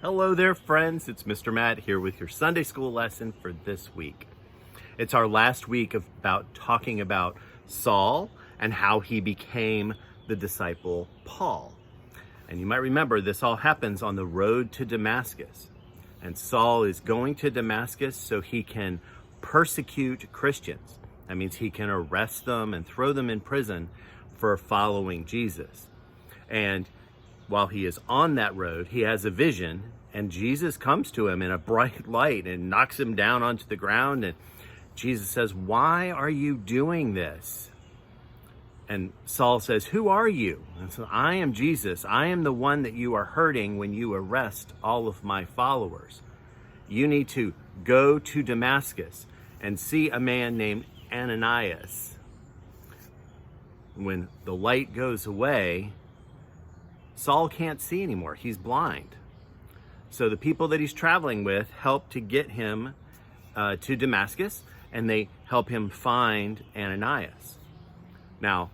Hello there, friends. It's Mr. Matt here with your Sunday school lesson for this week. It's our last week about talking about Saul and how he became the disciple Paul. And you might remember this all happens on the road to Damascus. And Saul is going to Damascus so he can persecute Christians. That means he can arrest them and throw them in prison for following Jesus. And while he is on that road, he has a vision, and Jesus comes to him in a bright light and knocks him down onto the ground. And Jesus says, "Why are you doing this?" And Saul says, "Who are you?" And so, "I am Jesus. I am the one that you are hurting when you arrest all of my followers. You need to go to Damascus and see a man named Ananias." When the light goes away, Saul can't see anymore. He's blind. So the people that he's traveling with help to get him to Damascus, and they help him find Ananias. Now,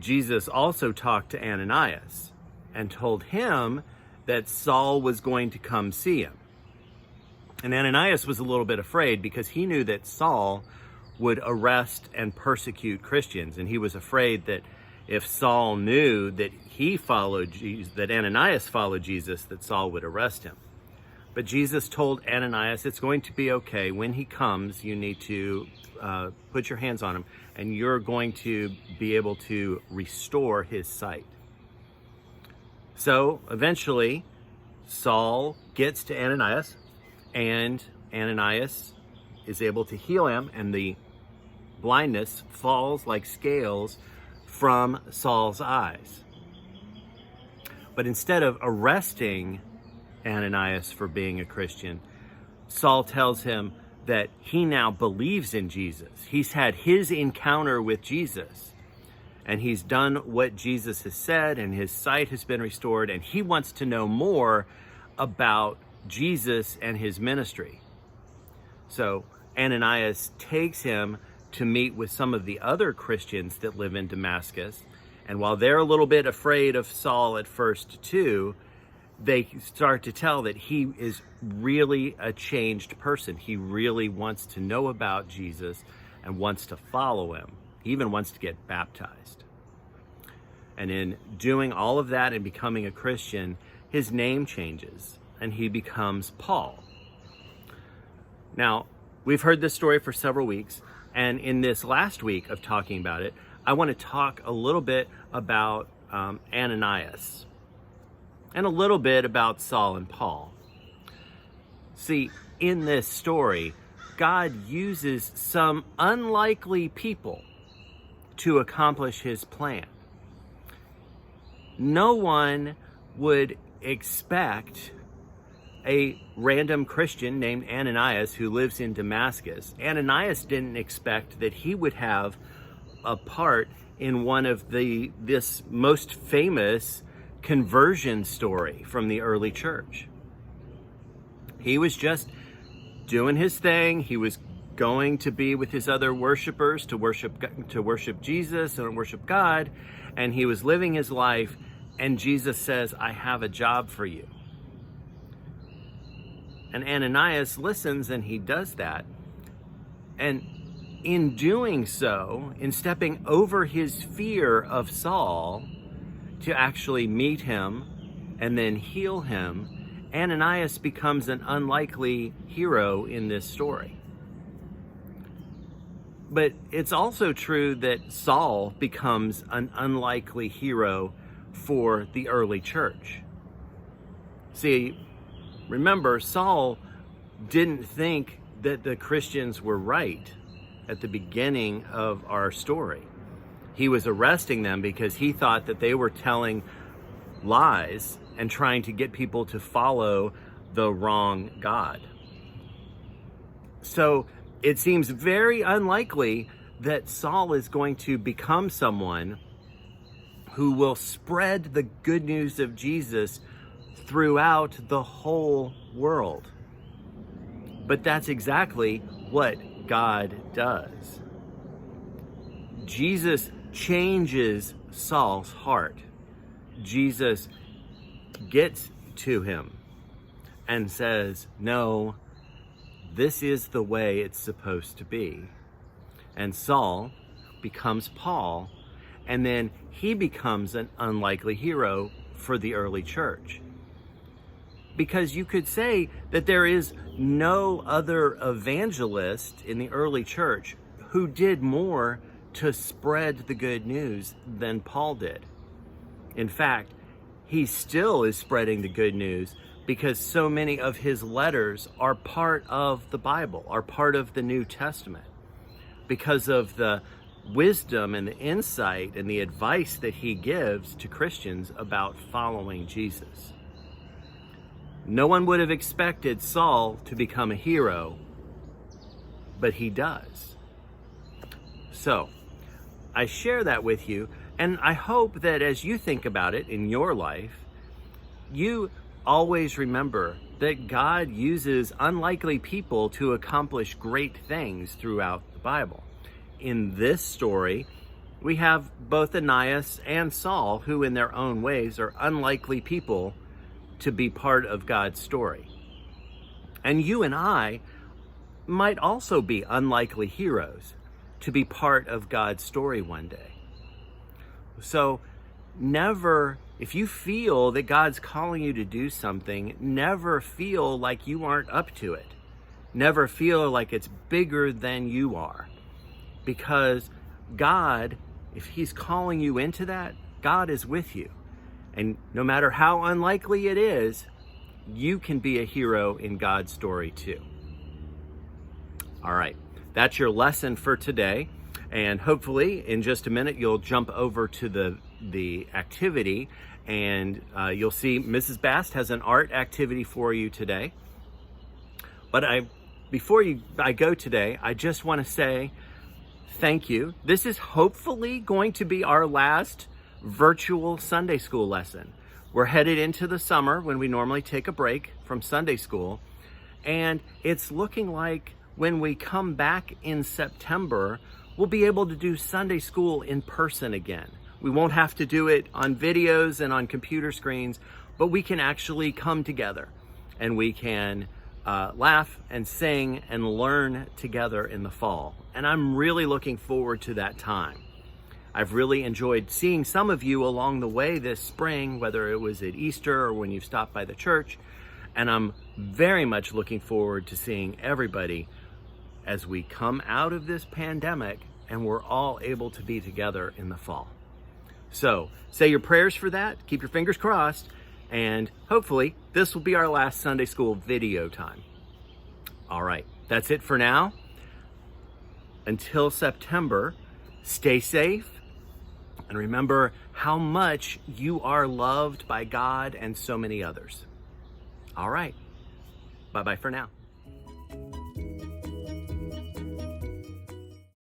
Jesus also talked to Ananias and told him that Saul was going to come see him. And Ananias was a little bit afraid because he knew that Saul would arrest and persecute Christians, and he was afraid that if Saul knew that he followed Jesus, that Ananias followed Jesus, that Saul would arrest him. But Jesus told Ananias, it's going to be okay. When he comes, you need to put your hands on him, and you're going to be able to restore his sight. So eventually, Saul gets to Ananias, and Ananias is able to heal him, and the blindness falls like scales from Saul's eyes. But instead of arresting Ananias for being a Christian, Saul tells him that he now believes in Jesus. He's had his encounter with Jesus, and he's done what Jesus has said, and his sight has been restored, and he wants to know more about Jesus and his ministry. So Ananias takes him to meet with some of the other Christians that live in Damascus. And while they're a little bit afraid of Saul at first too, they start to tell that he is really a changed person. He really wants to know about Jesus and wants to follow him. He even wants to get baptized. And in doing all of that and becoming a Christian, his name changes and he becomes Paul. Now, we've heard this story for several weeks. And in this last week of talking about it, I want to talk a little bit about Ananias and a little bit about Saul and Paul. See, in this story, God uses some unlikely people to accomplish his plan. No one would expect a random Christian named Ananias who lives in Damascus. Ananias didn't expect that he would have a part in one of this most famous conversion story from the early church. He was just doing his thing. He was going to be with his other worshipers to worship Jesus and worship God, and he was living his life, and Jesus says, "I have a job for you." And Ananias listens, and he does that. And in doing so, in stepping over his fear of Saul to actually meet him and then heal him, Ananias becomes an unlikely hero in this story. But it's also true that Saul becomes an unlikely hero for the early church. See, remember, Saul didn't think that the Christians were right at the beginning of our story. He was arresting them because he thought that they were telling lies and trying to get people to follow the wrong God. So it seems very unlikely that Saul is going to become someone who will spread the good news of Jesus throughout the whole world. But that's exactly what God does. Jesus changes Saul's heart. Jesus gets to him. and says, no, this is the way it's supposed to be. And Saul becomes Paul, and then he becomes an unlikely hero for the early church. Because you could say that there is no other evangelist in the early church who did more to spread the good news than Paul did. In fact, he still is spreading the good news because so many of his letters are part of the Bible, are part of the New Testament, because of the wisdom and the insight and the advice that he gives to Christians about following Jesus. No one would have expected Saul to become a hero, but he does. So, I share that with you, and I hope that as you think about it in your life, you always remember that God uses unlikely people to accomplish great things throughout the Bible. In this story, we have both Ananias and Saul, who in their own ways are unlikely people to be part of God's story. And you and I might also be unlikely heroes to be part of God's story one day. So never, if you feel that God's calling you to do something, never feel like you aren't up to it. Never feel like it's bigger than you are. Because God, if he's calling you into that, God is with you. And no matter how unlikely it is, you can be a hero in God's story too. All right, that's your lesson for today. And hopefully in just a minute, you'll jump over to the activity, and you'll see Mrs. Bast has an art activity for you today. But before I go today, I just want to say thank you. This is hopefully going to be our last virtual Sunday school lesson. We're headed into the summer when we normally take a break from Sunday school, and it's looking like when we come back in September, we'll be able to do Sunday school in person again. We won't have to do it on videos and on computer screens, but we can actually come together and we can laugh and sing and learn together in the fall. And I'm really looking forward to that time. I've really enjoyed seeing some of you along the way this spring, whether it was at Easter or when you stopped by the church. And I'm very much looking forward to seeing everybody as we come out of this pandemic and we're all able to be together in the fall. So say your prayers for that, keep your fingers crossed, and hopefully this will be our last Sunday school video time. All right, that's it for now. Until September, stay safe. And remember how much you are loved by God and so many others. All right. Bye-bye for now.